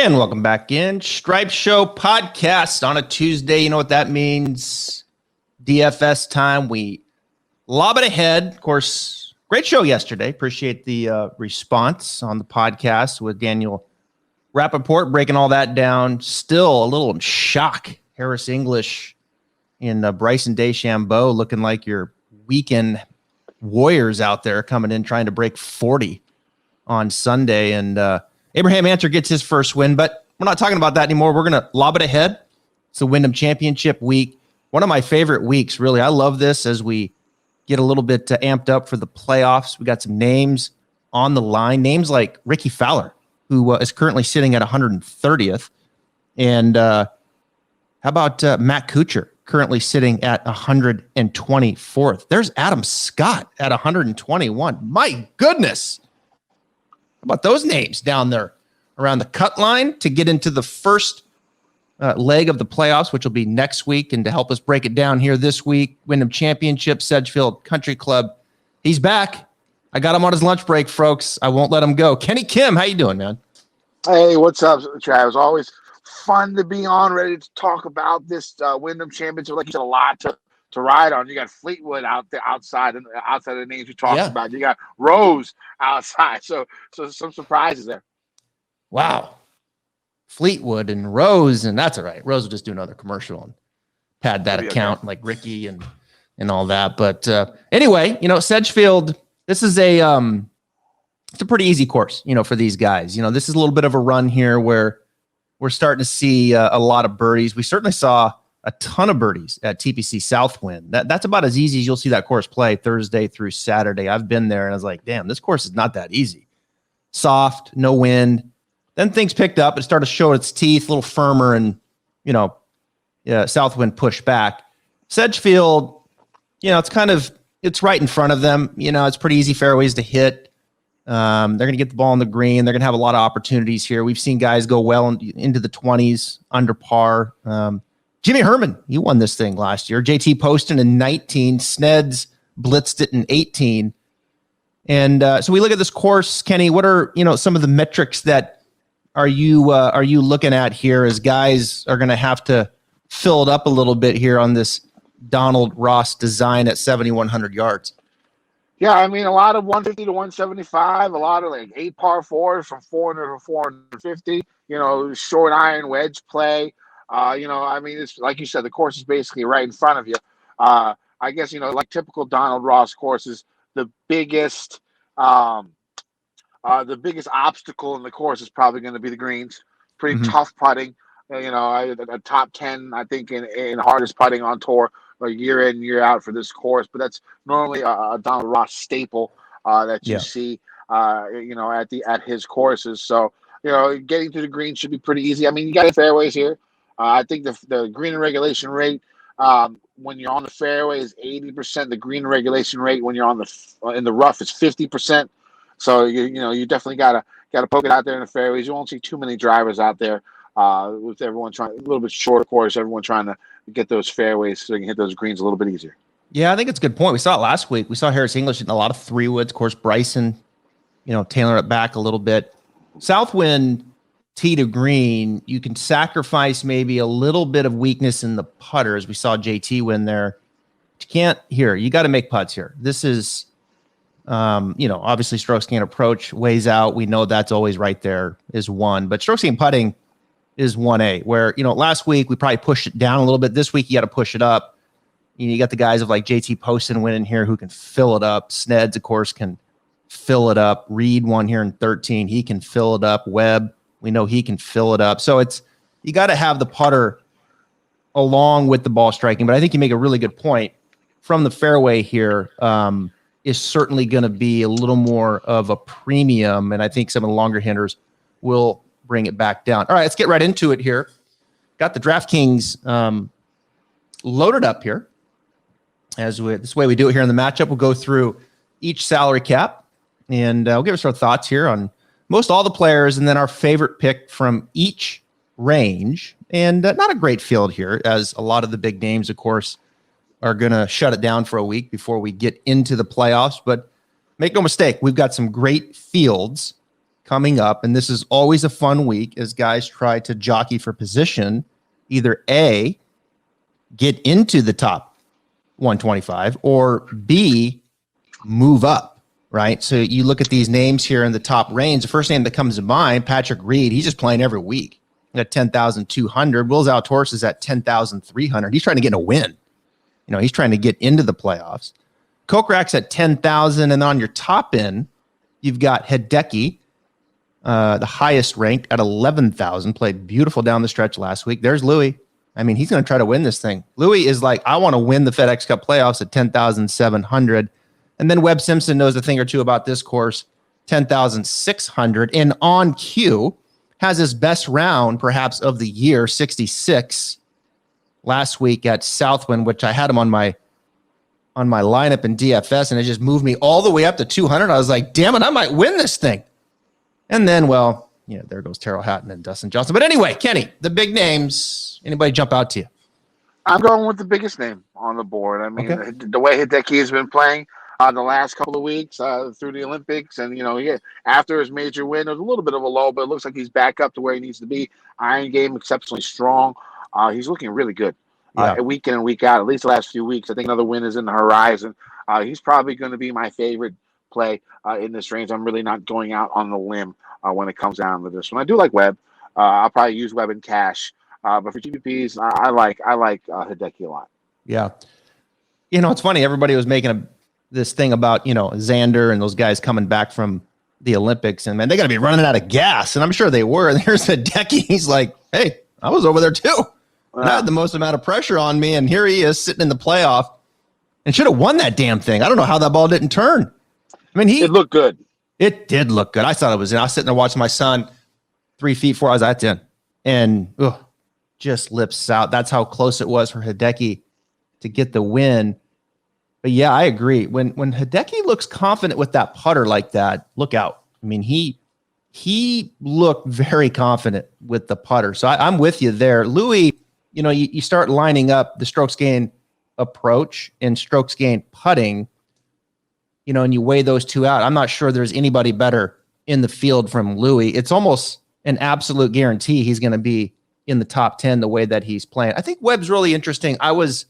And welcome back in. Stripe Show podcast on a Tuesday. You know what that means. DFS time. We lob it ahead. Of course, great show yesterday. Appreciate the response on the podcast with Daniel Rappaport breaking all that down. Still a little in shock. Harris English and Bryson DeChambeau looking like your weekend warriors out there coming in trying to break 40 on Sunday. And Abraham Ancer gets his first win, but we're not talking about that anymore. We're going to lob it ahead. It's the Wyndham Championship week. One of my favorite weeks, really. I love this as we get a little bit amped up for the playoffs. We got some names on the line. Names like Ricky Fowler, who is currently sitting at 130th. And how about Matt Kuchar, currently sitting at 124th. There's Adam Scott at 121. My goodness. How about those names down there around the cut line to get into the first leg of the playoffs, which will be next week. And to help us break it down here this week, Wyndham Championship, Sedgefield Country Club. He's back. I got him on his lunch break, folks. I won't let him go. Kenny Kim, how you doing, man? Hey, what's up, Travis? Always fun to be on, ready to talk about this Wyndham Championship. Like you said, a lot to ride on. You got Fleetwood out there outside of the names we talked about. You got Rose outside. So some surprises there. Wow. Fleetwood and Rose, and that's all right. Rose will just do another commercial and pad that account like Ricky and all that. But anyway, Sedgefield, this is it's a pretty easy course, for these guys. This is a little bit of a run here where we're starting to see a lot of birdies. We certainly saw a ton of birdies at TPC Southwind. That's about as easy as you'll see that course play Thursday through Saturday. I've been there and I was like, damn, this course is not that easy. Soft, no wind. Then things picked up. It started to show its teeth, a little firmer, and, Southwind pushed back. Sedgefield, it's right in front of them. It's pretty easy fairways to hit. They're going to get the ball on the green. They're going to have a lot of opportunities here. We've seen guys go well into the 20s, under par. Jimmy Herman, he won this thing last year. JT Poston in 19. Sneds blitzed it in 18. And so we look at this course, Kenny. What are some of the metrics that are you looking at here as guys are going to have to fill it up a little bit here on this Donald Ross design at 7,100 yards? Yeah, I mean, a lot of 150 to 175, a lot of like 8 par 4s from 400 to 450, short iron wedge play. It's like you said, the course is basically right in front of you. I guess, like typical Donald Ross courses, the biggest obstacle in the course is probably going to be the greens. Pretty tough putting. A top 10, I think, in hardest putting on tour, year in, year out for this course. But that's normally a Donald Ross staple that you see, at his courses. So, getting to the green should be pretty easy. I mean, you got fairways here. I think the green and regulation rate when you're on the fairway is 80%. The green regulation rate when you're in the rough is 50%. So you definitely gotta poke it out there in the fairways. You won't see too many drivers out there with everyone trying a little bit shorter course. Everyone trying to get those fairways so they can hit those greens a little bit easier. Yeah, I think it's a good point. We saw it last week. We saw Harris English in a lot of 3-woods. Of course, Bryson, tailoring it back a little bit. Southwind tee to green, you can sacrifice maybe a little bit of weakness in the putter, as we saw JT win there. You got to make putts here. This is, obviously strokes gain approach, ways out. We know that's always right there is 1, but strokes gain putting is 1A, where, last week we probably pushed it down a little bit. This week you got to push it up. You got the guys of like JT Poston winning here who can fill it up. Sneds, of course, can fill it up. Reed won here in 13. He can fill it up. Webb, we know he can fill it up. So you got to have the putter along with the ball striking. But I think you make a really good point. From the fairway here is certainly going to be a little more of a premium. And I think some of the longer hitters will bring it back down. All right, let's get right into it here. Got the DraftKings loaded up here. This way we do it here in the matchup. We'll go through each salary cap, and we'll give us our thoughts here on most all the players, and then our favorite pick from each range. And not a great field here, as a lot of the big names, of course, are going to shut it down for a week before we get into the playoffs. But make no mistake, we've got some great fields coming up, and this is always a fun week as guys try to jockey for position, either A, get into the top 125, or B, move up, right? So you look at these names here in the top range. The first name that comes to mind, Patrick Reed, he's just playing every week at 10,200. Will Zalatoris is at 10,300. He's trying to get a win. He's trying to get into the playoffs. Kokrak's at 10,000, and on your top end, you've got Hideki, the highest ranked at 11,000, played beautiful down the stretch last week. There's Louis. He's going to try to win this thing. Louis is like, I want to win the FedEx Cup playoffs at 10,700. And then Webb Simpson knows a thing or two about this course, 10,600. And on cue, has his best round, perhaps, of the year, 66, last week at Southwind, which I had him on my lineup in DFS, and it just moved me all the way up to 200. I was like, damn it, I might win this thing. And then, there goes Terrell Hatton and Dustin Johnson. But anyway, Kenny, the big names, anybody jump out to you? I'm going with the biggest name on the board. The way Hideki has been playing the last couple of weeks through the Olympics, and after his major win, there was a little bit of a lull, but it looks like he's back up to where he needs to be. Iron game exceptionally strong. He's looking really good week in and week out. At least the last few weeks, I think another win is in the horizon. He's probably going to be my favorite play in this range. I'm really not going out on the limb when it comes down to this one. I do like Webb. I'll probably use Webb in cash, but for GPPs, I like Hideki a lot. Yeah, it's funny. Everybody was making this thing about Xander and those guys coming back from the Olympics, and man, they got to be running out of gas, and I'm sure they were. And there's Hideki. He's like, hey, I was over there too. I had the most amount of pressure on me, and here he is sitting in the playoff and should have won that damn thing. I don't know how that ball didn't turn. It looked good. It did look good. I thought it was in. I was sitting there watching my son 3 feet before I was at 10, and just lips out. That's how close it was for Hideki to get the win. But yeah, I agree. When Hideki looks confident with that putter like that, look out. He looked very confident with the putter. So I'm with you there. Louis, you start lining up the strokes gain approach and strokes gain putting, and you weigh those two out. I'm not sure there's anybody better in the field from Louis. It's almost an absolute guarantee he's going to be in the top 10 the way that he's playing. I think Webb's really interesting. I was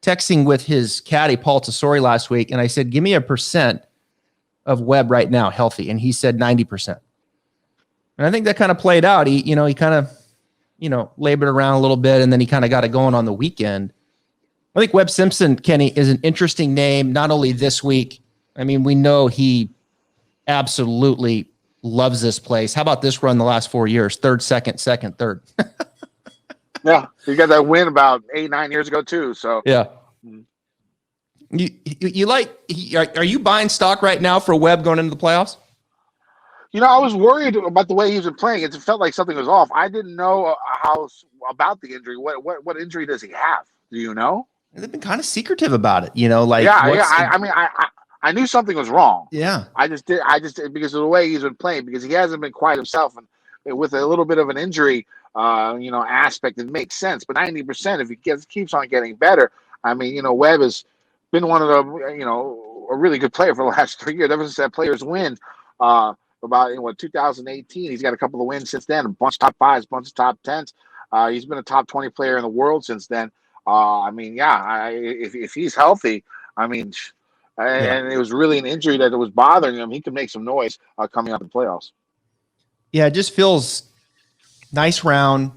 texting with his caddy, Paul Tesori, last week, and I said, give me a percent of Webb right now healthy. And he said 90%. And I think that kind of played out. He kind of, labored around a little bit, and then he kind of got it going on the weekend. I think Webb Simpson, Kenny, is an interesting name, not only this week. We know he absolutely loves this place. How about this run the last 4 years? Third, second, second, third. Yeah, he got that win about 8-9 years ago too. So yeah, are you buying stock right now for Webb going into the playoffs? I was worried about the way he's been playing. It felt like something was off. I didn't know about the injury. What injury does he have? Do you know? They've been kind of secretive about it. I knew something was wrong. Yeah, I just did because of the way he's been playing, because he hasn't been quite himself, and with a little bit of an injury, aspect, it makes sense. But 90%, if he keeps on getting better, Webb has been one of the, a really good player for the last 3 years. Ever since that Players win, about 2018, he's got a couple of wins since then, a bunch of top fives, a bunch of top tens. He's been a top 20 player in the world since then. If he's healthy, and it was really an injury that was bothering him, he could make some noise coming up in the playoffs. Yeah, it just feels nice round.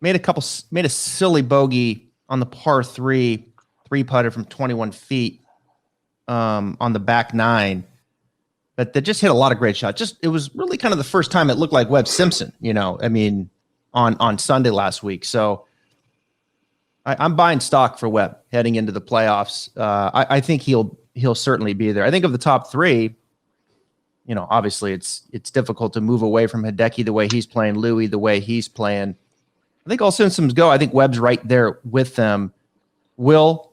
Made a silly bogey on the par three putter from 21 feet on the back nine. But they just hit a lot of great shots. It was really kind of the first time it looked like Webb Simpson, on Sunday last week. So I'm buying stock for Webb heading into the playoffs. I think he'll certainly be there. I think of the top three, obviously it's difficult to move away from Hideki the way he's playing, Louis the way he's playing. I think all systems go. I think Webb's right there with them. Will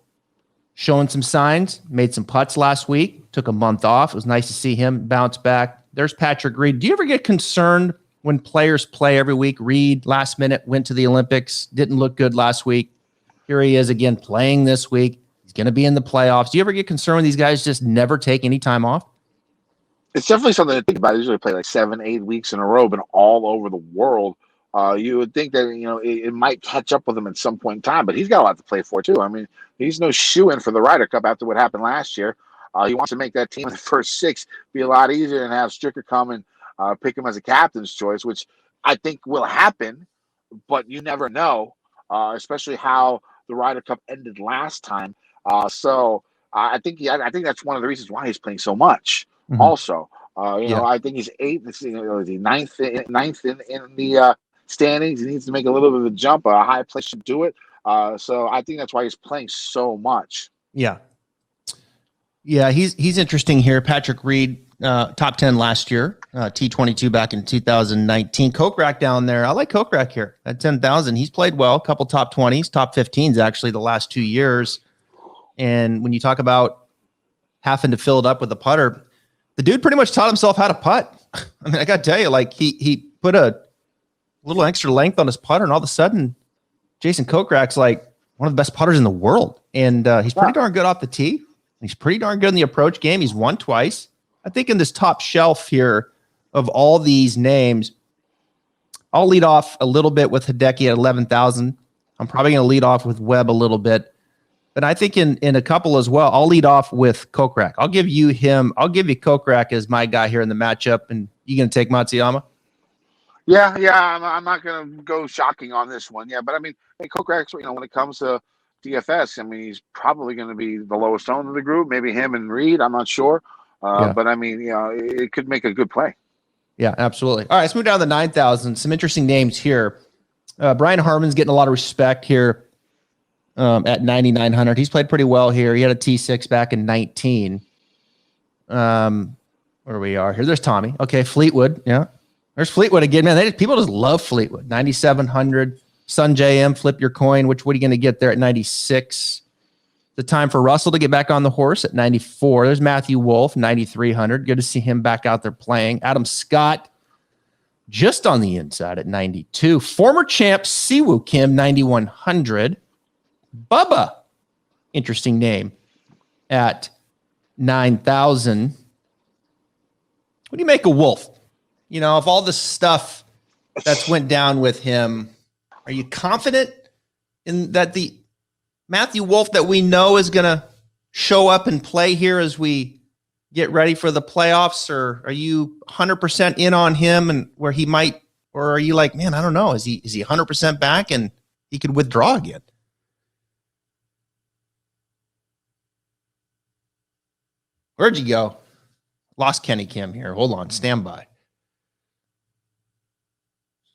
showing some signs, made some putts last week, took a month off. It was nice to see him bounce back. There's Patrick Reed. Do you ever get concerned when players play every week? Reed, last minute, went to the Olympics, didn't look good last week. Here he is again playing this week. He's going to be in the playoffs. Do you ever get concerned when these guys just never take any time off? It's definitely something to think about. They usually play like 7, 8 weeks in a row, but all over the world. You would think that it might catch up with him at some point in time, but he's got a lot to play for too. I mean, he's no shoe-in for the Ryder Cup after what happened last year. He wants to make that team in the first six be a lot easier and have Stricker come and pick him as a captain's choice, which I think will happen, but you never know, especially how the Ryder Cup ended last time. I think that's one of the reasons why he's playing so much. Mm-hmm. Also, I think he's eighth, ninth in the standings. He needs to make a little bit of a jump. A high place should do it. So I think that's why he's playing so much. Yeah. Yeah, he's interesting here. Patrick Reed, top 10 last year, T22 back in 2019. Kokrak down there. I like Kokrak here at 10,000. He's played well, a couple top 20s, top 15s actually the last 2 years. And when you talk about having to fill it up with a putter, the dude pretty much taught himself how to putt. I mean, I got to tell you, like he put a little extra length on his putter, and all of a sudden, Jason Kokrak's like one of the best putters in the world. And he's pretty darn good off the tee. He's pretty darn good in the approach game. He's won twice. I think in this top shelf here of all these names, I'll lead off a little bit with Hideki at 11,000. I'm probably going to lead off with Webb a little bit. But I think in a couple as well, I'll lead off with Kokrak. I'll give you Kokrak as my guy here in the matchup. And you going to take Matsuyama? Yeah. I'm not going to go shocking on this one. Yeah, but I mean, Kokrak, when it comes to DFS, I mean, he's probably going to be the lowest owned of the group. Maybe him and Reed. I'm not sure. But I mean, it could make a good play. Yeah, absolutely. All right, let's move down to the 9,000. Some interesting names here. Brian Harman's getting a lot of respect here at 9,900. He's played pretty well here. He had a T6 back in 19. Where we are here. There's Tommy. Okay, Fleetwood. Yeah, there's Fleetwood again. Man, people just love Fleetwood. 9,700. Sun JM, flip your coin. What are you going to get there at 96? The time for Russell to get back on the horse at 94. There's Matthew Wolff, 9,300. Good to see him back out there playing. Adam Scott, just on the inside at 92. Former champ Siwoo Kim, 9,100. Bubba, interesting name, at 9,000. What do you make of Wolff? Of all the stuff that's went down with him, are you confident in that the Matthew Wolff that we know is going to show up and play here as we get ready for the playoffs? Or are you 100% in on him and where he might, or are you like, man, I don't know. Is he 100% back and he could withdraw again? Where'd you go? Lost Kenny Kim here. Hold on. Stand by.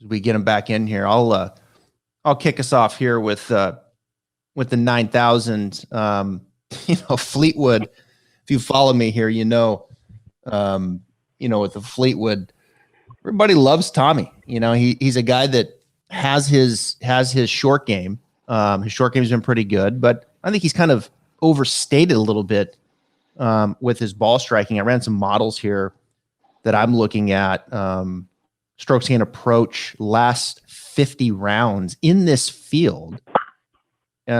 As we get him back in here, I'll kick us off here with the 9,000. Fleetwood. If you follow me here, with the Fleetwood, everybody loves Tommy. He's a guy that has his short game. His short game has been pretty good, but I think he's kind of overstated a little bit with his ball striking. I ran some models here that I'm looking at. Strokes gain approach last 50 rounds in this field.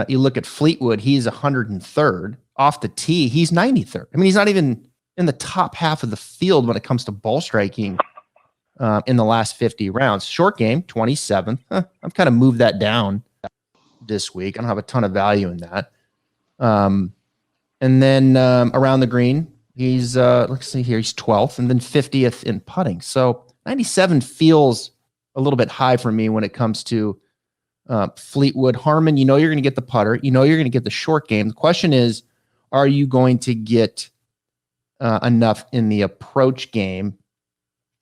You look at Fleetwood, he's 103rd. Off the tee, he's 93rd. I mean, he's not even in the top half of the field when it comes to ball striking in the last 50 rounds. Short game, 27th. I've kind of moved that down this week. I don't have a ton of value in that. And then around the green, he's, let's see here, he's 12th and then 50th in putting. So 97 feels a little bit high for me when it comes to Fleetwood. Harman, you're going to get the putter. You're going to get the short game. The question is, are you going to get enough in the approach game?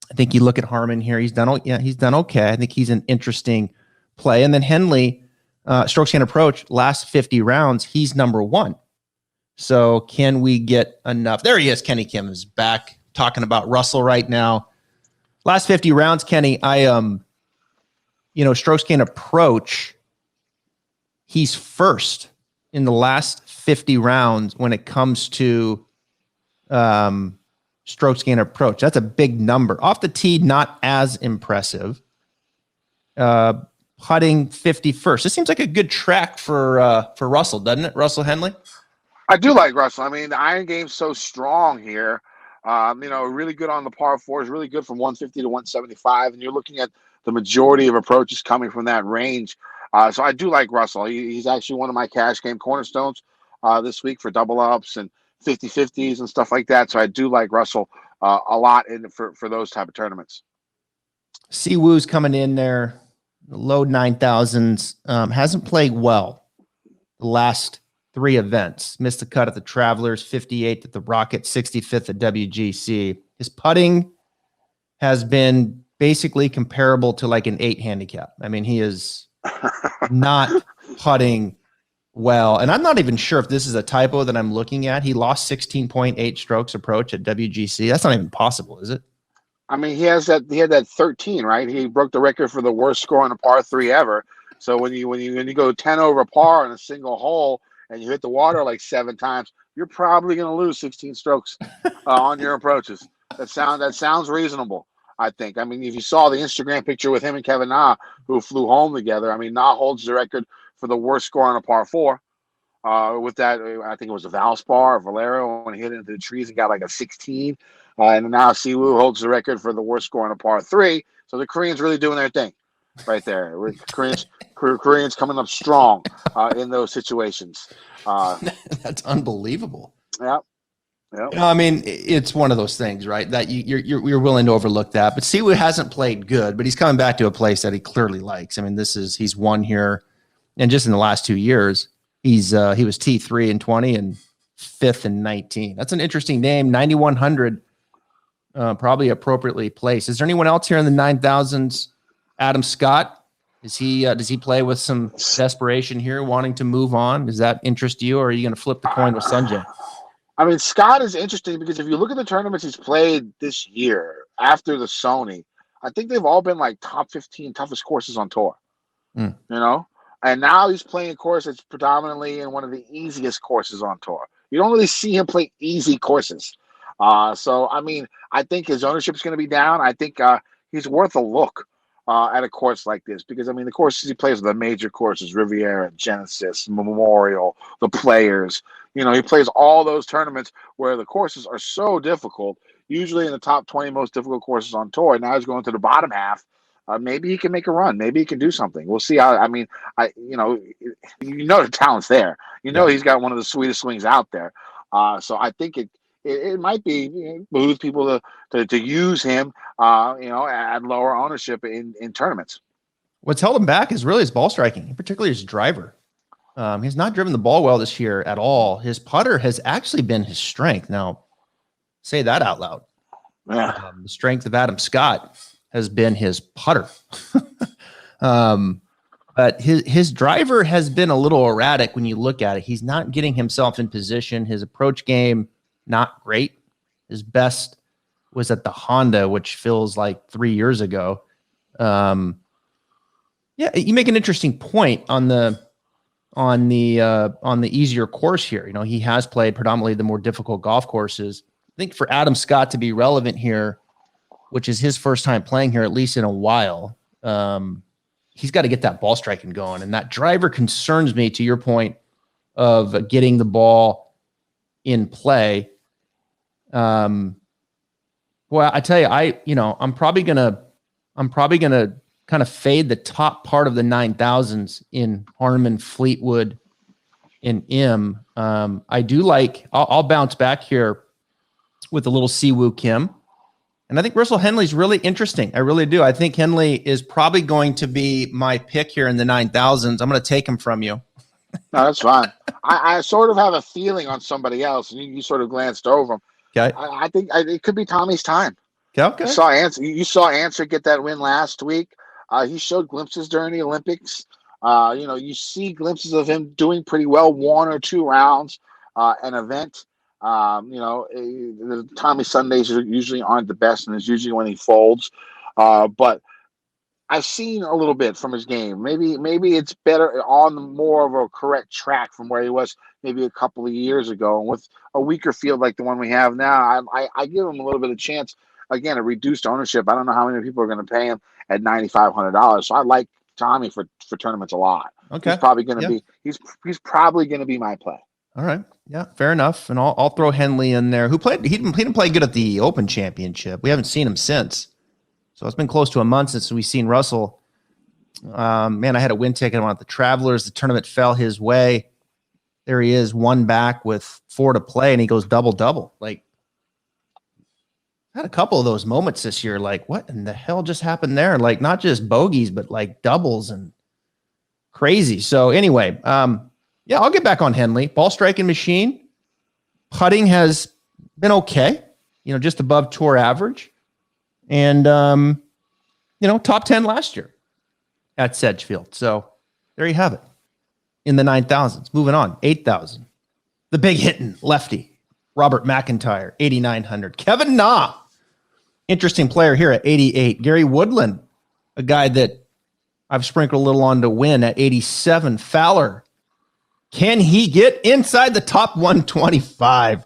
I think you look at Harman here. He's done okay. I think he's an interesting play. And then Henley, strokes gain approach, last 50 rounds, he's number one. So can we get enough? There he is. Kenny Kim is back talking about Russell right now. Last 50 rounds, Kenny, strokes gain approach, he's first in the last 50 rounds when it comes to strokes gain approach. That's a big number. Off the tee, not as impressive. Putting 51st. This seems like a good track for Russell, doesn't it? Russell Henley? I do like Russell. I mean, the iron game's so strong here. Really good on the par fours, really good from 150 to 175, and you're looking at the majority of approaches coming from that range. So I do like Russell. He's actually one of my cash game cornerstones this week for double ups and 50-50s and stuff like that. So I do like Russell a lot for those type of tournaments. Siwoo's coming in there, low 9,000s, hasn't played well the last 3 events. Missed the cut at the Travelers, 58th at the Rocket, 65th at WGC. His putting has been basically comparable to like an 8 handicap. I mean, he is not putting well. And I'm not even sure if this is a typo that I'm looking at. He lost 16.8 strokes approach at WGC. That's not even possible, is it? I mean, he had that 13, right? He broke the record for the worst score on a par 3 ever. So when you go 10 over par in a single hole and you hit the water like 7 times, you're probably going to lose 16 strokes on your approaches. That sounds reasonable, I think. I mean, if you saw the Instagram picture with him and Kevin Na, who flew home together, I mean, Na holds the record for the worst score on a par 4. With that, I think it was a Valspar or Valero when he hit it into the trees and got like a 16. And now Siwoo holds the record for the worst score on a par 3. So the Koreans really doing their thing right there. Koreans coming up strong in those situations. That's unbelievable. Yeah. Yep. I mean, it's one of those things, right? That you're willing to overlook that. But Siwoo hasn't played good, but he's coming back to a place that he clearly likes. I mean, he's won here, and just in the last 2 years, he was T3 in 20 and 5th in 19. That's an interesting name. 9,100, probably appropriately placed. Is there anyone else here in the 9,000s? Adam Scott, does he play with some desperation here, wanting to move on? Does that interest you, or are you going to flip the coin with Sanjay? I mean, Scott is interesting because if you look at the tournaments he's played this year after the Sony, I think they've all been like top 15 toughest courses on tour. You know, and now he's playing a course that's predominantly in one of the easiest courses on tour. You don't really see him play easy courses. So, I mean, I think his ownership is going to be down. I think he's worth a look at a course like this because, I mean, the courses he plays are the major courses, Riviera, Genesis, Memorial, the Players. You know, he plays all those tournaments where the courses are so difficult, usually in the top 20 most difficult courses on tour. Now he's going to the bottom half. Maybe he can make a run. Maybe he can do something. We'll see how. I mean, the talent's there. He's got one of the sweetest swings out there. So I think it might be behooves people to use him. At lower ownership in tournaments. What's held him back is really his ball striking, particularly his driver. He's not driven the ball well this year at all. His putter has actually been his strength. Now, say that out loud. Yeah. The strength of Adam Scott has been his putter. But his driver has been a little erratic when you look at it. He's not getting himself in position. His approach game, not great. His best was at the Honda, which feels like 3 years ago. You make an interesting point on the easier course here. You know, he has played predominantly the more difficult golf courses. I think for Adam Scott to be relevant here, which is his first time playing here, at least in a while, he's got to get that ball striking going. And that driver concerns me, to your point of getting the ball in play. Well, I tell you, I'm probably gonna kind of fade the top part of the 9,000s in Harman, Fleetwood, and M. I do like. I'll bounce back here with a little Siwoo Kim, and I think Russell Henley's really interesting. I really do. I think Henley is probably going to be my pick here in the 9,000s. I'm going to take him from you. No, that's fine. I sort of have a feeling on somebody else, and you sort of glanced over him. Okay. I think it could be Tommy's time. Okay. You saw Answer get that win last week. He showed glimpses during the Olympics. You see glimpses of him doing pretty well 1 or 2 rounds an event. The Tommy Sundays usually aren't the best, and it's usually when he folds. But I've seen a little bit from his game. Maybe it's better on more of a correct track from where he was maybe a couple of years ago. And with a weaker field like the one we have now, I give him a little bit of chance. Again, a reduced ownership. I don't know how many people are going to pay him at $9,500. So I like Tommy for tournaments a lot. Okay. He's probably going to be he's probably going to be my play. All right. Yeah, fair enough. And I'll throw Henley in there. Who played? He didn't play good at the Open Championship. We haven't seen him since. So it's been close to a month since we've seen Russell. Man, I had a win ticket on the Travelers. The tournament fell his way. There he is, one back with 4 to play, and he goes double-double. Like, had a couple of those moments this year. Like, what in the hell just happened there? Like, not just bogeys, but like doubles and crazy. So anyway, yeah, I'll get back on Henley. Ball striking machine. Putting has been okay, just above tour average. And, top 10 last year at Sedgefield. So there you have it in the 9,000s. Moving on, 8,000. The big hitting lefty, Robert McIntyre, 8,900. Kevin Na, interesting player here at 88. Gary Woodland, a guy that I've sprinkled a little on to win at 87. Fowler, can he get inside the top 125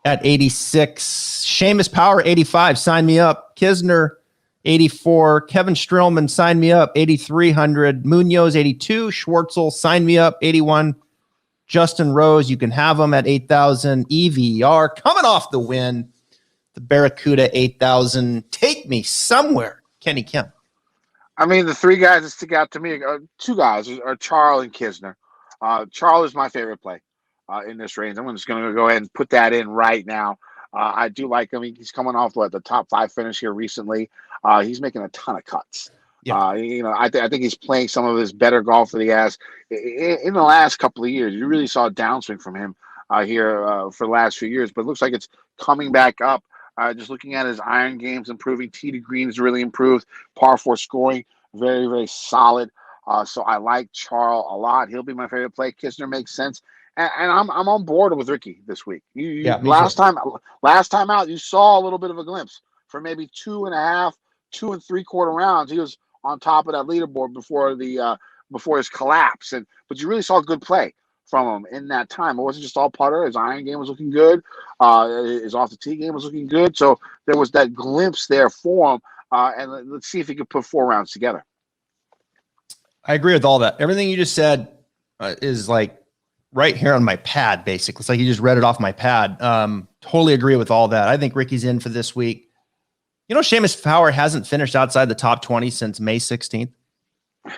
at 86? Seamus Power, 85. Sign me up. Kisner, 84. Kevin Strillman, sign me up. 8,300. Munoz, 82. Schwartzel, sign me up. 81. Justin Rose, you can have him at 8,000. EVR coming off the win. The Barracuda, 8,000. Take me somewhere. Kenny Kim. I mean, the 3 guys that stick out to me, 2 guys are Charles and Kisner. Charles is my favorite play in this range. I'm just going to go ahead and put that in right now. I do like him. He's coming off the top 5 finish here recently. He's making a ton of cuts. Yeah. I think he's playing some of his better golf that he has in the last couple of years. You really saw a downswing from him here for the last few years, but it looks like it's coming back up. Just looking at his iron games improving, tee to green has really improved. Par 4 scoring, very, very solid. So I like Charles a lot. He'll be my favorite play. Kisner makes sense. And I'm on board with Ricky this week. Last time out, you saw a little bit of a glimpse for maybe 2.5, 2 3/4 rounds. He was on top of that leaderboard before his collapse. But you really saw good play from him in that time. It wasn't just all putter. His iron game was looking good. His off the tee game was looking good. So there was that glimpse there for him. And let's see if he could put 4 rounds together. I agree with all that. Everything you just said is like right here on my pad, basically. It's like you just read it off my pad. Totally agree with all that. I think Ricky's in for this week. Seamus Power hasn't finished outside the top 20 since May 16th.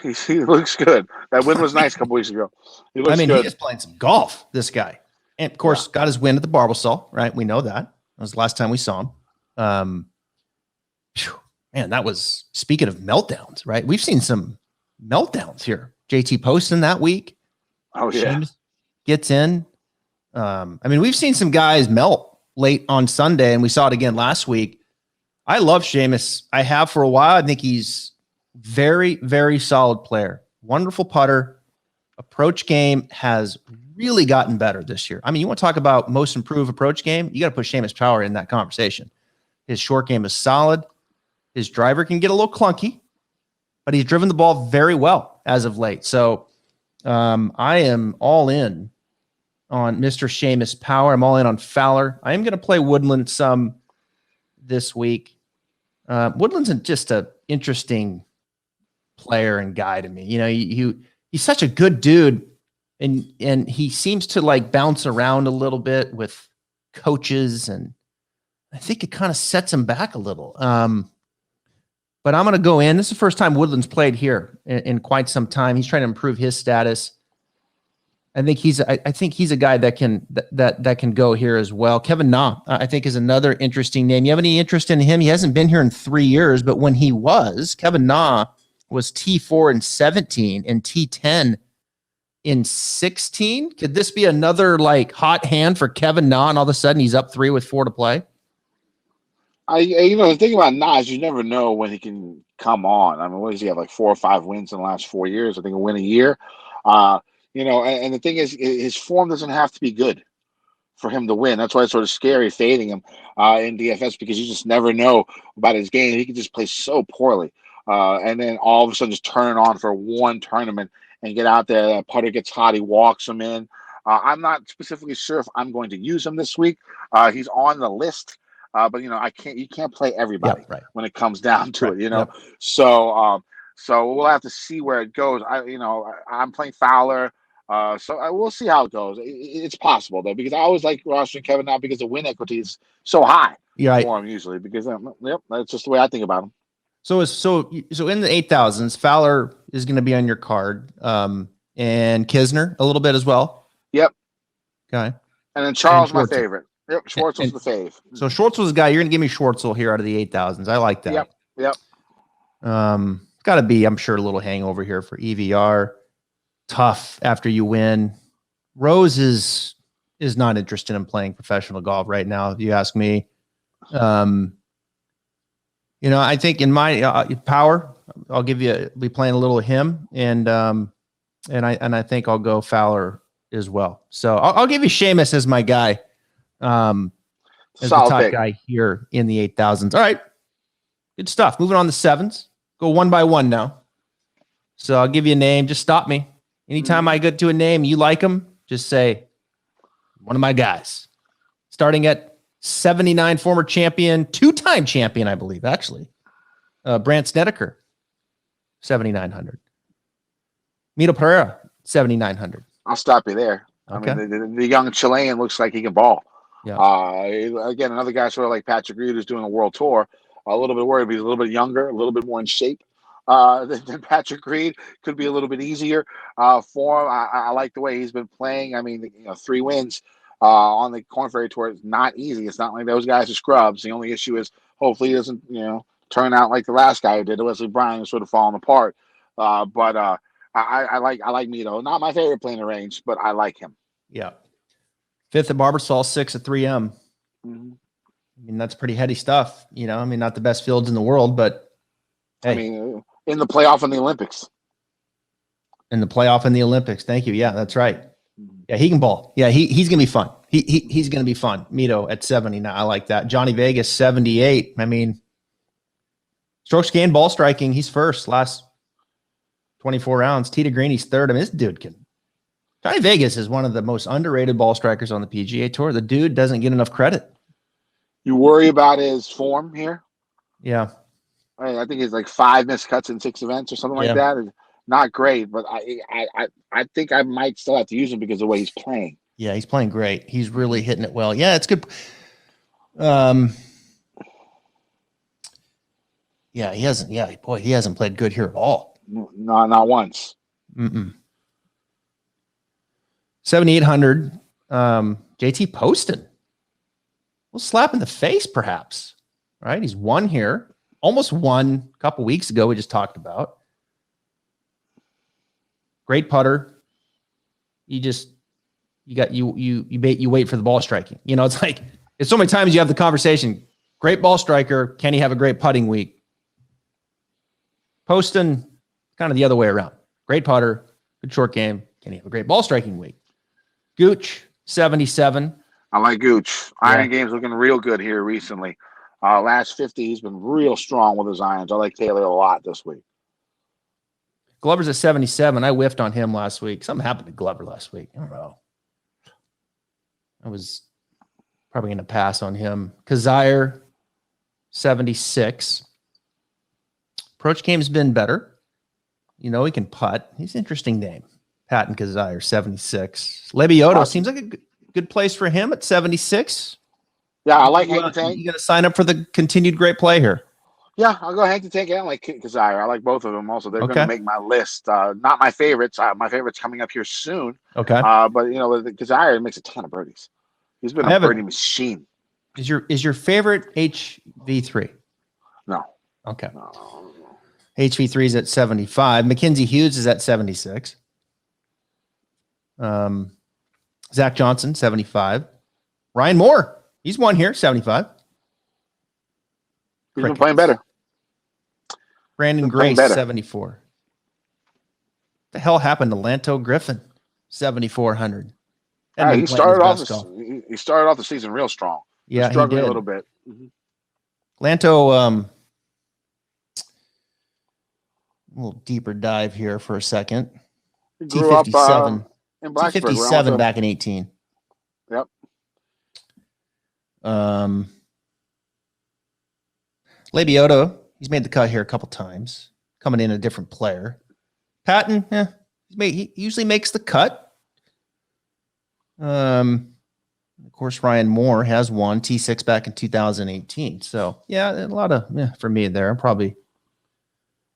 He looks good. That win was nice a couple weeks ago. He looks good. He is playing some golf, this guy. And, of course, got his win at the Barbasol, right? We know that. That was the last time we saw him. Man, that was, speaking of meltdowns, right? We've seen some meltdowns here. JT Poston that week. Oh, yeah. Seamus gets in. We've seen some guys melt late on Sunday, and we saw it again last week. I love Seamus. I have for a while. I think he's very, very solid player. Wonderful putter. Approach game has really gotten better this year. You want to talk about most improved approach game? You got to put Seamus Power in that conversation. His short game is solid. His driver can get a little clunky, but he's driven the ball very well as of late. So I am all in on Mr. Seamus Power. I'm all in on Fowler. I am going to play Woodland some this week. Woodland's just an interesting player and guy to me. He's such a good dude, and he seems to like bounce around a little bit with coaches, and I think it kind of sets him back a little. But I'm going to go in. This is the first time Woodland's played here in quite some time. He's trying to improve his status. I think he's a guy that can go here as well. Kevin Na, I think, is another interesting name. You have any interest in him? He hasn't been here in 3 years, but when he was, Kevin Na was T4 in 17 and T10 in 16. Could this be another like hot hand for Kevin Na, and all of a sudden he's up 3 with 4 to play? The thing about Na is you never know when he can come on. What does he have, like 4 or 5 wins in the last 4 years? I think a win a year. And the thing is, his form doesn't have to be good for him to win. That's why it's sort of scary fading him in DFS, because you just never know about his game. He can just play so poorly. And then all of a sudden just turn it on for one tournament and get out there. That putter gets hot. He walks him in. I'm not specifically sure if I'm going to use him this week. He's on the list. But you can't play everybody when it comes down to it, Yep. So we'll have to see where it goes. I'm playing Fowler. So I will see how it goes. It's possible though, because I always like rostering Kevin now because the win equity is so high for him usually. Because yep, that's just the way I think about him. So in the 8,000s, Fowler is going to be on your card, and Kisner a little bit as well. Yep. Okay. And then Charles, my favorite. Yep, Schwartzel's the fave. So Schwartzel's the guy. You're going to give me Schwartzel here out of the 8,000s. I like that. Yep. Got to be, I'm sure, a little hangover here for EVR. Tough after you win. Rose is not interested in playing professional golf right now, if you ask me. I think in my power, I'll be playing a little of him, and I think I'll go Fowler as well. So I'll give you Seamus as my guy, as the top guy here in the 8,000s. All right, good stuff. Moving on to sevens. Go one by one now. So I'll give you a name. Just stop me. Anytime I get to a name, you like them, just say, one of my guys. Starting at 79, former champion, two-time champion, I believe, actually. Brant Snedeker, 7,900. Mito Pereira, 7,900. I'll stop you there. Okay. I mean, the young Chilean looks like he can ball. Yeah. Again, another guy sort of like Patrick Reed who's doing a world tour. A little bit worried, but he's a little bit younger, a little bit more in shape than Patrick Reed. Could be a little bit easier for him. I like the way he's been playing. I mean, 3 wins on the Korn Ferry Tour is not easy. It's not like those guys are scrubs. The only issue is hopefully he doesn't, turn out like the last guy who did. Wesley Bryan is sort of falling apart. I like Mito. Not my favorite play in the range, but I like him. Yeah. 5th at Barbasol, 6th at 3M. Mm-hmm. I mean, that's pretty heady stuff. Not the best fields in the world, but hey. I mean, in the playoff in the Olympics. In the playoff in the Olympics. Thank you. Yeah, that's right. Yeah, he can ball. Yeah, he's going to be fun. He's going to be fun. Mito at 79. I like that. Johnny Vegas, 78. I mean, strokes gained, ball striking. He's first last 24 rounds. Tee to green, he's third. I mean, this dude can. Johnny Vegas is one of the most underrated ball strikers on the PGA Tour. The dude doesn't get enough credit. You worry about his form here? Yeah. I think it's like 5 missed cuts in 6 events or something like that. It's not great, but I think I might still have to use him because of the way he's playing. Yeah, he's playing great. He's really hitting it well. Yeah, it's good. Yeah, he hasn't. Yeah, boy, he hasn't played good here at all. No, not once. 7,800. JT Poston. Well, slap in the face, perhaps. Right? He's won here. Almost won a couple weeks ago. We just talked about. Great putter. You wait for the ball striking. It's so many times you have the conversation. Great ball striker. Can he have a great putting week? Poston, kind of the other way around. Great putter. Good short game. Can he have a great ball striking week? Gooch, 77. I like Gooch. Iron game's looking real good here recently. Last 50, he's been real strong with his irons. I like Taylor a lot this week. Glover's at 77. I whiffed on him last week. Something happened to Glover last week. I don't know. I was probably going to pass on him. Kazire, 76. Approach game's been better. He can putt. He's an interesting name. Patton Kazire, 76. Lebioto seems like a good place for him at 76. Yeah, I like Hank the Tank. You going to sign up for the continued great play here? Yeah, I'll go Hank the Tank and I like Kazire. I like both of them also. They're going to make my list. Not my favorites. My favorites coming up here soon. Okay. But, Kazire makes a ton of birdies. He's been a birdie machine. Is your favorite HV3? No. Okay. No. HV3 is at 75. Mackenzie Hughes is at 76. Zach Johnson, 75. Ryan Moore, he's won here, 75. He's been playing better. Brandon Grace, 74. What the hell happened to Lanto Griffin? 7,400. He started off the season real strong. Yeah, struggling a little bit. Lanto, a little deeper dive here for a second. He grew up in Blacksburg. 57 back in 18. Yep. Lebioto, he's made the cut here a couple times, coming in a different player. Patton, he usually makes the cut. Of course, Ryan Moore has won T6 back in 2018. So yeah, a lot of for me there. I'll probably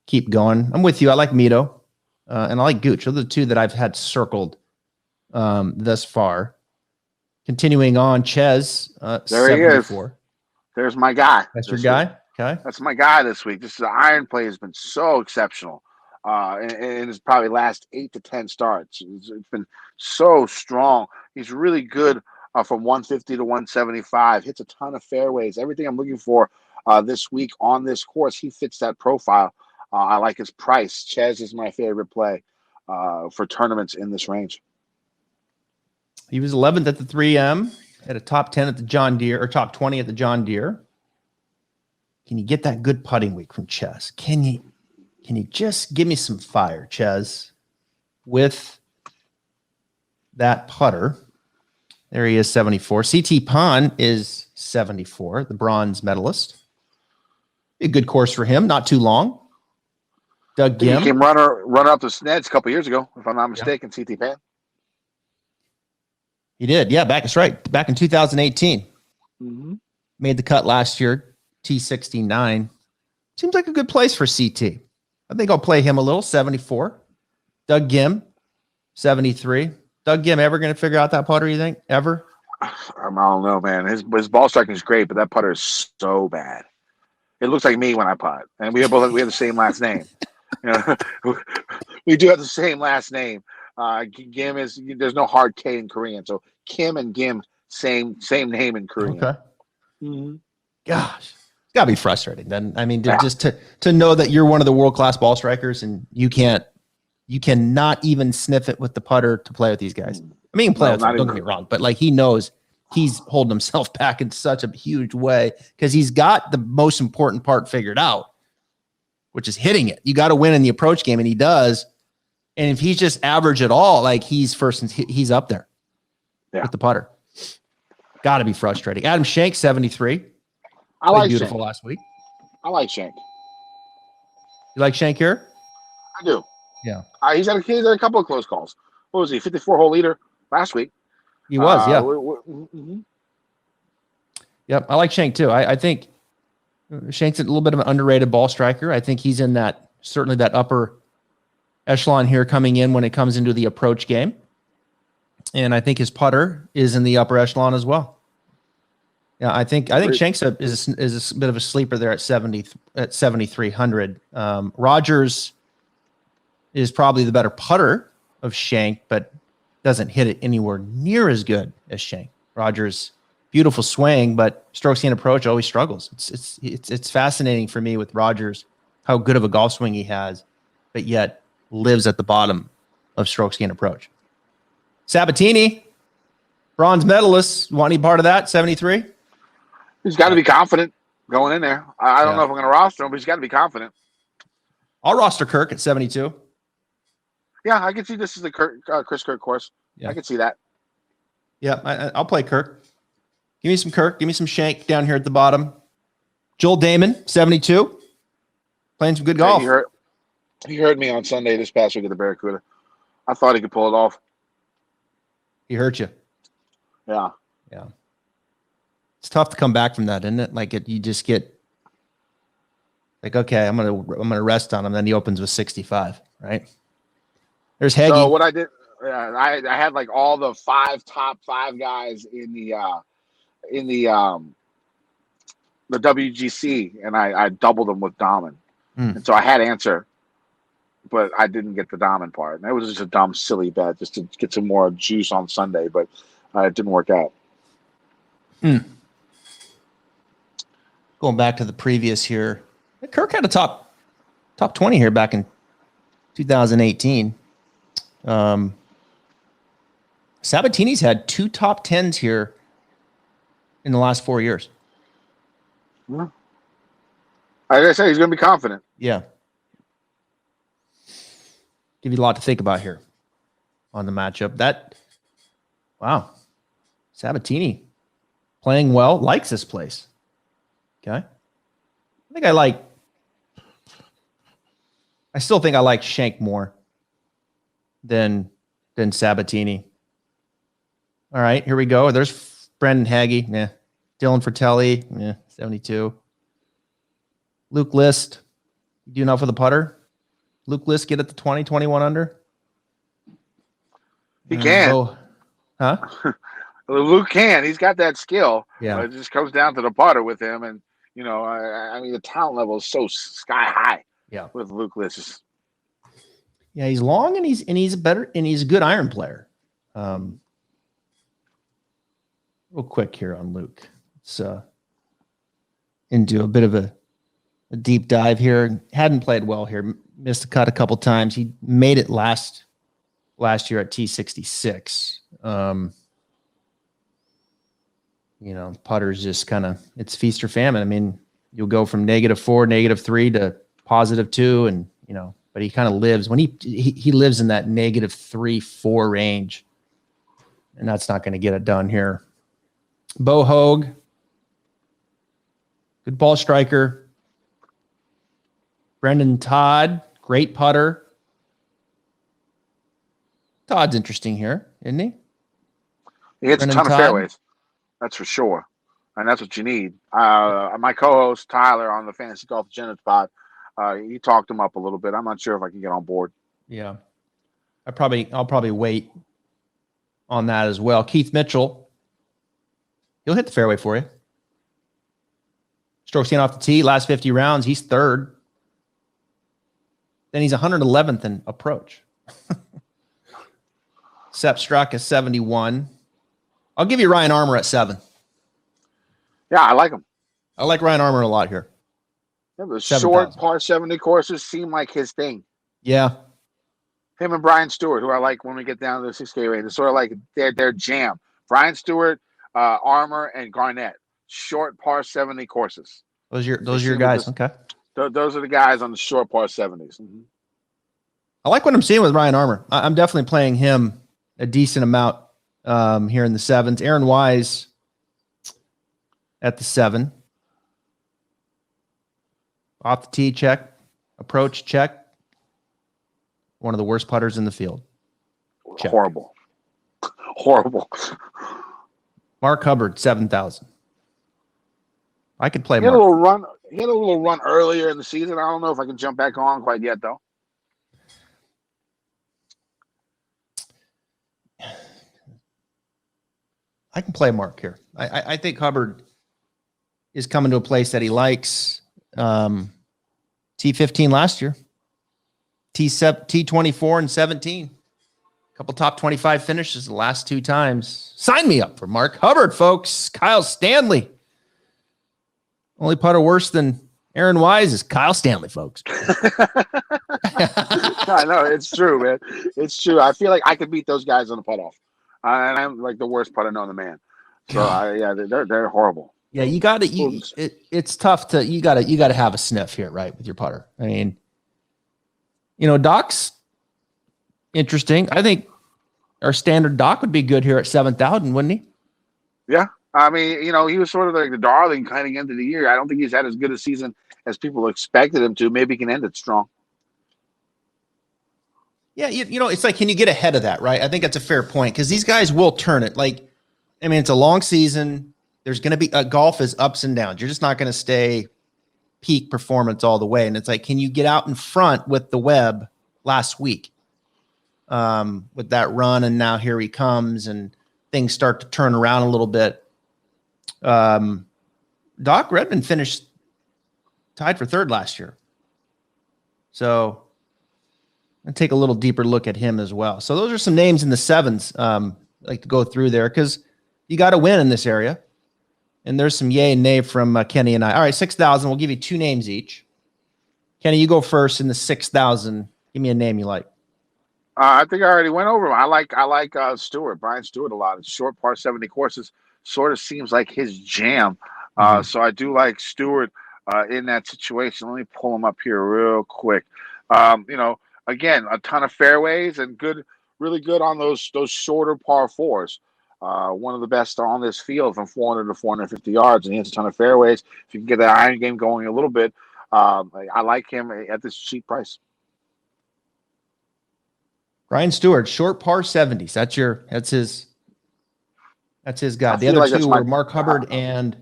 keep going. I'm with you. I like Mito, and I like Gooch. Those are the two that I've had circled thus far. Continuing on, Ches, There 74. he is. There's my guy. That's your guy? Okay. That's my guy this week. This iron play has been so exceptional. In his probably last 8 to 10 starts. It's been so strong. He's really good from 150 to 175. Hits a ton of fairways. Everything I'm looking for this week on this course, he fits that profile. I like his price. Ches is my favorite play for tournaments in this range. He was 11th at the 3M, at a top 10 at the John Deere, or top 20 at the John Deere. Can you get that good putting week from Ches? Can you just give me some fire, Ches, with that putter? There he is, 74. CT Pond is 74, the bronze medalist. A good course for him, not too long. Doug Gim. He came runner up the Sneds a couple years ago, if I'm not mistaken, CT Pan. He did, yeah, that's right. Back in 2018. Mm-hmm. Made the cut last year, T69. Seems like a good place for CT. I think I'll play him a little, 74. Doug Gim, 73. Doug Gim ever going to figure out that putter, you think? Ever? I don't know, man. His ball striking is great, but that putter is so bad. It looks like me when I putt. And we have the same last name. We do have the same last name. Gim is, there's no hard K in Korean. So Kim and Gim, same name in Korean. Okay. Mm-hmm. Gosh, it's got to be frustrating. Then I mean, just to know that you're one of the world-class ball strikers and you cannot even sniff it with the putter to play with these guys. I mean, don't get me wrong, but like he knows he's holding himself back in such a huge way because he's got the most important part figured out, which is hitting it. You got to win in the approach game, and he does. And if he's just average at all, like he's first, and he's up there with the putter. Got to be frustrating. Adam Shank, 73. I like beautiful Shank. Last week. I like Shank. You like Shank here? I do. Yeah. He's had a couple of close calls. What was he? 54-hole leader last week. He was, yeah. Mm-hmm. Yep, I like Shank too. I think Shank's a little bit of an underrated ball striker. I think he's in certainly that upper echelon here coming in when it comes into the approach game. And I think his putter is in the upper echelon as well. Yeah, I think Shanks is a bit of a sleeper there at 7,300. Rogers is probably the better putter of Shank, but doesn't hit it anywhere near as good as Shank. Rogers, beautiful swing, but strokes gain approach always struggles. It's fascinating for me with Rogers how good of a golf swing he has, but yet lives at the bottom of strokes gain approach. Sabatini, bronze medalist. Want any part of that? 73. He's got to be confident going in there. I don't know if I'm going to roster him, but he's got to be confident. I'll roster Kirk at 72. Yeah, I can see this is the Chris Kirk course. Yeah. I can see that. Yeah, I'll play Kirk. Give me some Kirk. Give me some Shank down here at the bottom. Joel Damon, 72. Playing some good golf. He heard me on Sunday this past week at the Barracuda. I thought he could pull it off. He hurt you. Yeah. Yeah. It's tough to come back from that, isn't it? Like you just get like, okay, I'm gonna rest on him. Then he opens with 65, right? There's Haggy. So what I did, I had like all the top five guys in the WGC, and I doubled them with Dahmen. And so I had answer, but I didn't get the Dahmen part. And it was just a dumb, silly bet just to get some more juice on Sunday, but it didn't work out. Going back to the previous here, Kirk had a top 20 here back in 2018. Sabatini's had 2 top 10s here in the last 4 years. Yeah. Like I said, he's going to be confident. Yeah. Give you a lot to think about here on the matchup. Wow. Sabatini playing well, likes this place. Okay. I still think I like Shank more than Sabatini. All right, here we go. There's Brendan Hagee. Yeah. Dylan Fratelli. Yeah, 72. Luke List. You do enough for the putter? Luke List get it to 20, 21 under? He can. Huh? Luke can. He's got that skill. Yeah. It just comes down to the putter with him. And, I mean, the talent level is so sky high with Luke List. Yeah, he's long and he's a good iron player. Real quick here on Luke. Let's into a bit of a deep dive here. Hadn't played well here. Missed the cut a couple times. He made it last year at T66. Putter's just kind of, it's feast or famine. I mean, you'll go from -4, -3 to +2, and but he kind of lives when he lives in that -3, 4 range, and that's not going to get it done here. Bo Hogue, good ball striker. Brendan Todd, great putter. Todd's interesting here, isn't he? He hits a ton of fairways. That's for sure. And that's what you need. My co-host, Tyler, on the Fantasy Golf Degenerates pod, he talked him up a little bit. I'm not sure if I can get on board. Yeah. I'll probably wait on that as well. Keith Mitchell, he'll hit the fairway for you. Strokes in off the tee, last 50 rounds, he's third. Then he's 111th in approach. Sepp Struck is 71. I'll give you Ryan Armour at 7. Yeah, I like him. I like Ryan Armour a lot here. Yeah, the short par 70 courses seem like his thing. Yeah. Him and Brian Stewart, who I like when we get down to the 6K range, it's sort of like their jam. Brian Stewart, Armour, and Garnett. Short par 70 courses. Those are your guys. Okay. Those are the guys on the short par 70s. Mm-hmm. I like what I'm seeing with Ryan Armour. I'm definitely playing him a decent amount here in the 7s. Aaron Wise at the 7. Off the tee, check. Approach, check. One of the worst putters in the field. Check. Horrible. Mark Hubbard, 7,000. I could play Mark. He had a little run earlier in the season. I don't know if I can jump back on quite yet, though. I can play Mark here. I think Hubbard is coming to a place that he likes. T15 last year. T24 and 17. A couple top 25 finishes the last 2 times. Sign me up for Mark Hubbard, folks. Kyle Stanley. Only putter worse than Aaron Wise is Kyle Stanley, folks. I know, it's true, man. It's true. I feel like I could beat those guys on the putt off. And I'm like the worst putter known to man. So they're horrible. Yeah, you got to. It's tough to. You got to have a sniff here, right, with your putter. I mean, Doc's interesting. I think our standard Doc would be good here at 7,000, wouldn't he? Yeah, I mean, he was sort of like the darling kind of end of the year. I don't think he's had as good a season as people expected him to. Maybe he can end it strong. Yeah, it's like, can you get ahead of that, right? I think that's a fair point because these guys will turn it. Like, I mean, it's a long season. There's going to be golf is ups and downs. You're just not going to stay peak performance all the way. And it's like, can you get out in front with the Webb last week with that run? And now here he comes and things start to turn around a little bit. Doc Redman finished tied for 3rd last year. So I'll take a little deeper look at him as well. So those are some names in the 7s like to go through there because you got to win in this area. And there's some yay and nay from Kenny and I. All right, 6,000. We'll give you 2 names each. Kenny, you go first in the 6,000. Give me a name you like. I think I already went over him. I like Stewart, Brian Stewart a lot. It's short par 70 courses sort of seems like his jam. So I do like Stewart in that situation. Let me pull him up here real quick. Again, a ton of fairways and really good on those shorter par 4s. One of the best on this field from 400 to 450 yards, and he has a ton of fairways. If you can get that iron game going a little bit, I like him at this cheap price. Brian Stewart, short par 70s. That's his That's his guy. I The feel other like two that's were my Mark Hubbard and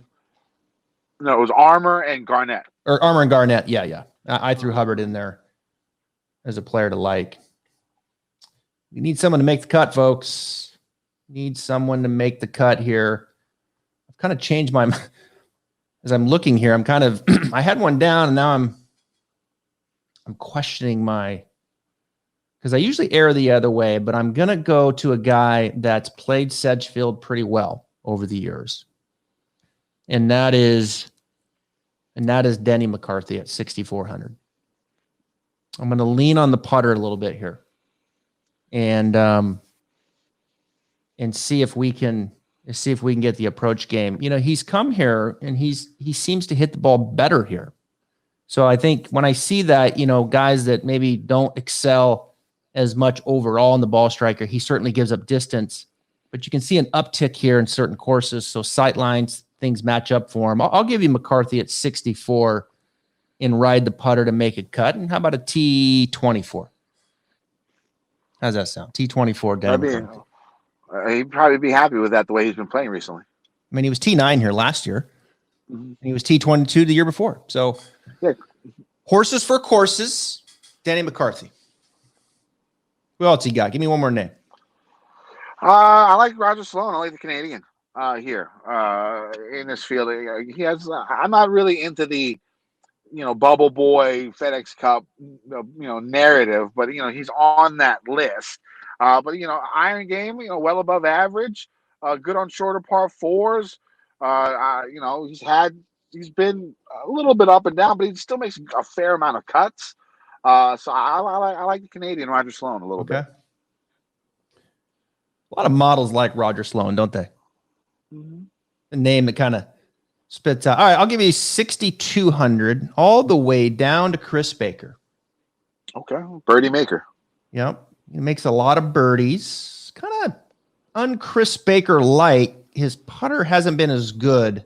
no, it was Armour and Garnett. or Armour and Garnett. Yeah. I threw Hubbard in there as a player to like. You need someone to make the cut, folks. Need someone to make the cut here. I've kind of changed my as I'm looking here. I'm kind of I had one down and now I'm questioning my because I usually err the other way, but I'm gonna go to a guy that's played Sedgefield pretty well over the years. And that is Denny McCarthy at 6,400. I'm going to lean on the putter a little bit here, and see if we can get the approach game. You know, he's come here and he seems to hit the ball better here. So I think when I see that, you know, guys that maybe don't excel as much overall in the ball striker, he certainly gives up distance, but you can see an uptick here in certain courses. So sight lines, things match up for him. I'll give you McCarthy at 64 and ride the putter to make it cut. And how about a T24? How's that sound? T24. He'd probably be happy with that the way he's been playing recently. I mean, he was T9 here last year. Mm-hmm. He was T22 the year before. So yeah. Horses for courses, Denny McCarthy. Who else you got? Give me one more name. I like Roger Sloan. I like the Canadian here in this field. He has. I'm not really into the, you know, Bubble Boy FedEx Cup, you know, narrative, but you know he's on that list. But you know, iron game, you know, well above average. Good on shorter par fours. You know, he's been a little bit up and down, but he still makes a fair amount of cuts. So I like the Canadian Roger Sloan a little bit. A lot of models like Roger Sloan, don't they? Mm-hmm. The name that kind of spits out. All right, I'll give you 6,200 all the way down to Chris Baker. Okay, birdie maker. Yep, he makes a lot of birdies. Kind of un-Chris Baker light. His putter hasn't been as good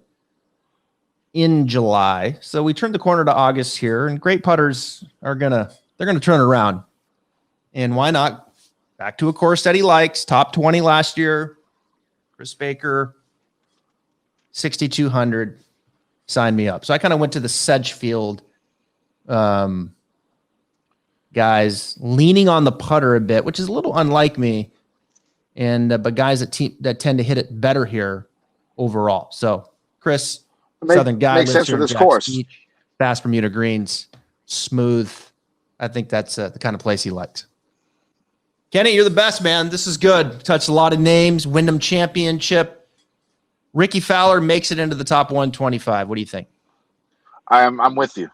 in July, so we turned the corner to August here, and great putters they're gonna turn around. And why not? Back to a course that he likes. Top 20 last year. Chris Baker, 6,200. Sign me up. So I kind of went to the Sedgefield guys, leaning on the putter a bit, which is a little unlike me. And but guys that tend to hit it better here overall. So Chris, Southern guy, makes sense for this course. Beach, fast Bermuda greens, smooth. I think that's the kind of place he likes. Kenny, you're the best, man. This is good. Touched a lot of names. Wyndham Championship. Ricky Fowler makes it into the top 125. What do you think? I'm with you.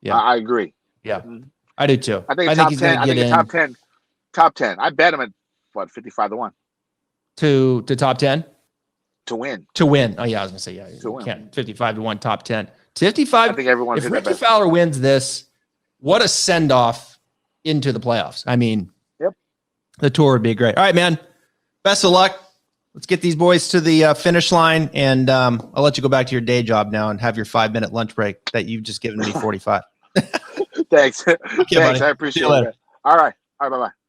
Yeah, I agree. Yeah, I do too. I think he's going to get in. Top 10. I bet him at what 55-1 to top 10 to win. Oh yeah, I was going to say yeah. To win. Can't 55-1 top 10. 55. I think everyone's if Ricky Fowler wins this, what a send off into the playoffs. I mean. The tour would be great. All right, man. Best of luck. Let's get these boys to the finish line, and I'll let you go back to your day job now and have your 5-minute lunch break that you've just given me 45. Thanks. Okay, Thanks. I appreciate it. All right. Bye-bye.